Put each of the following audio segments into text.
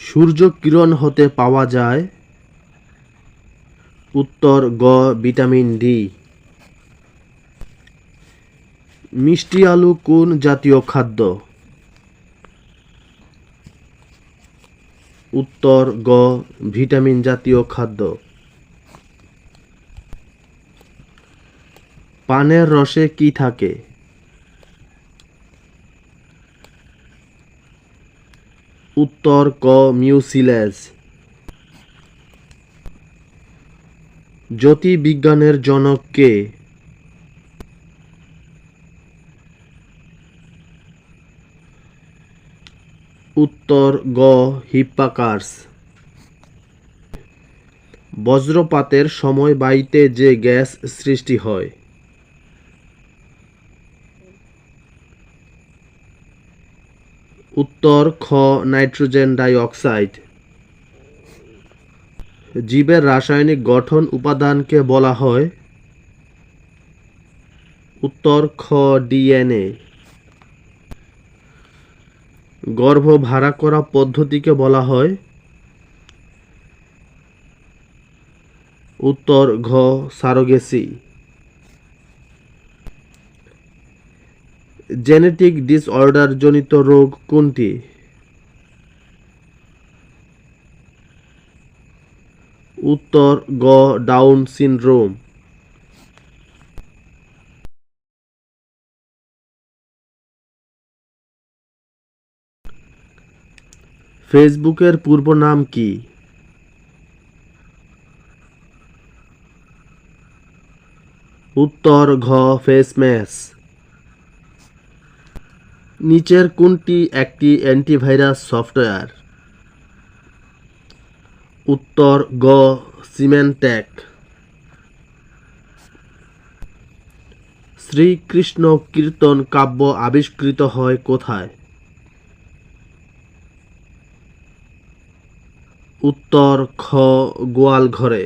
সূর্য কিরণ হতে পাওয়া যায়? উত্তর গ ভিটামিন ডি। মিষ্টি আলু কোন জাতীয় খাদ্য? উত্তর গ ভিটামিন জাতীয় খাদ্য। পানের রসে কি থাকে? উত্তর ক মিউসিলেজ। জ্যোতির্বিজ্ঞানের জনক কে? উত্তর গ হিপ্পাকার্স। বজ্রপাতের সময় বায়ুতে যে গ্যাস সৃষ্টি হয়? উত্তর খ নাইট্রোজেন ডাই অক্সাইড। জীবের রাসায়নিক গঠন উপাদানকে বলা হয়? উত্তর খ ডিএনএ। গর্ভ ভাড়া করা পদ্ধতিকে বলা হয়? উত্তর ঘ সারোগেসি। জেনেটিক ডিসঅর্ডার জনিত রোগ কোনটি? উত্তর গ ডাউন সিনড্রোম। ফেসবুকের পূর্ব নাম কি? উত্তর ঘ ফেসম্যাশ। নিচের কোনটি একটি অ্যান্টিভাইরাস সফটওয়্যার? উত্তর গ সিমেন্ট্যাক। শ্রীকৃষ্ণ কীর্তন কাব্য আবিষ্কৃত হয় কোথায়? উত্তর খ গোয়ালঘরে।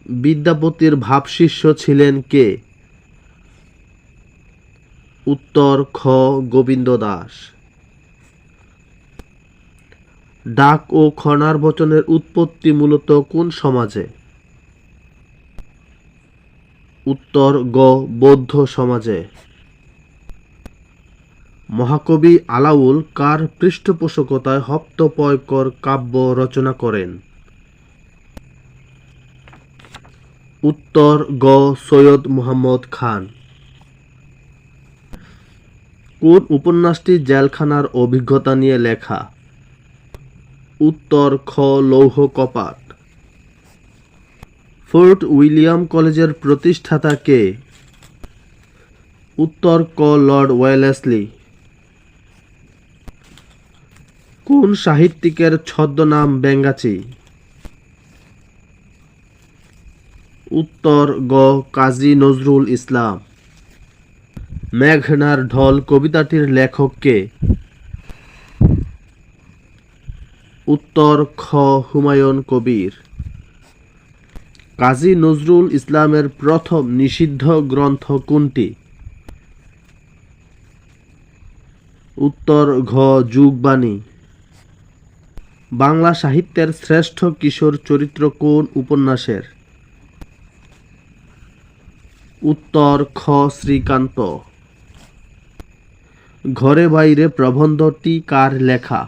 বিদ্যাপতির ভাবশিষ্য ছিলেন কে? উত্তর খ গোবিন্দ দাস। ডাক ও খনার বচনের উৎপত্তি মূলত কোন সমাজে? উত্তর গ বৌদ্ধ সমাজে। মহাকবি আলাউল কার পৃষ্ঠপোষকতায় হপ্তপয়কর কাব্য রচনা করেন? উত্তর গ সৈয়দ মুহাম্মদ খান। কোন উপন্যাসটি জেলখানার অভিজ্ঞতা নিয়ে লেখা? উত্তর খ লৌহ কপাট। ফোর্ট উইলিয়াম কলেজের প্রতিষ্ঠাতা কে? উত্তর ক লর্ড ওয়েলেসলি। কোন সাহিত্যিকের ছদ্মনাম ব্যাঙাচি? উত্তর গ কাজী নজরুল ইসলাম। মেঘনার ঢল কবিতাটির লেখক কে? উত্তর খ হুমায়ুন কবির। কাজী নজরুল ইসলামের প্রথম নিষিদ্ধ গ্রন্থ কোনটি? উত্তর ঘ যুগবাণী। বাংলা সাহিত্যের শ্রেষ্ঠ কিশোর চরিত্র কোন উপন্যাসের? উত্তর খ শ্রীকান্ত। ঘরে বাইরে প্রবন্ধটি কার লেখা?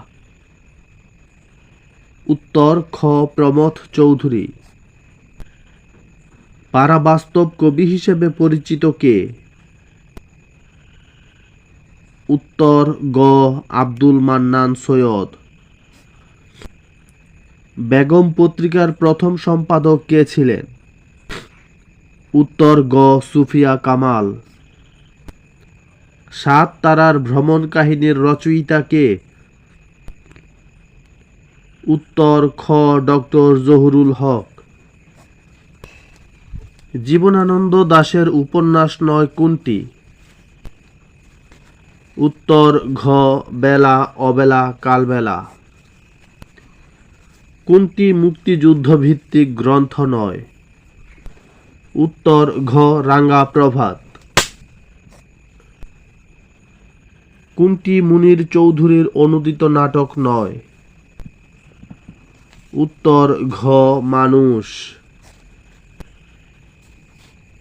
উত্তর খ প্রমথ চৌধুরী। পারাবাস্তব কবি হিসেবে পরিচিত কে? উত্তর গ আব্দুল মান্নান সৈয়দ। বেগম পত্রিকার প্রথম সম্পাদক কে ছিলেন? উত্তর গ সুফিয়া কামাল। সাত তারার ভ্রমণ কাহিনীর রচয়িতা কে? উত্তর খ ডক্টর জহুরুল হক। জীবনানন্দ দাশের উপন্যাস নয় কোনটি? উত্তর ঘ বেলা অবেলা কালবেলা। কোনটি মুক্তিযুদ্ধভিত্তিক গ্রন্থ নয়? উত্তর ঘ রাঙ্গা প্রভাত। কোনটি মুনির চৌধুরীর অনুদিত নাটক নয়? উত্তর ঘ মানুষ।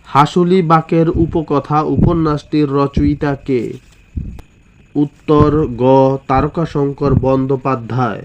হাসুলি বাকের উপকথা উপন্যাসটির রচয়িতা কে? উত্তর গ তারকাশঙ্কর বন্দ্যোপাধ্যায়।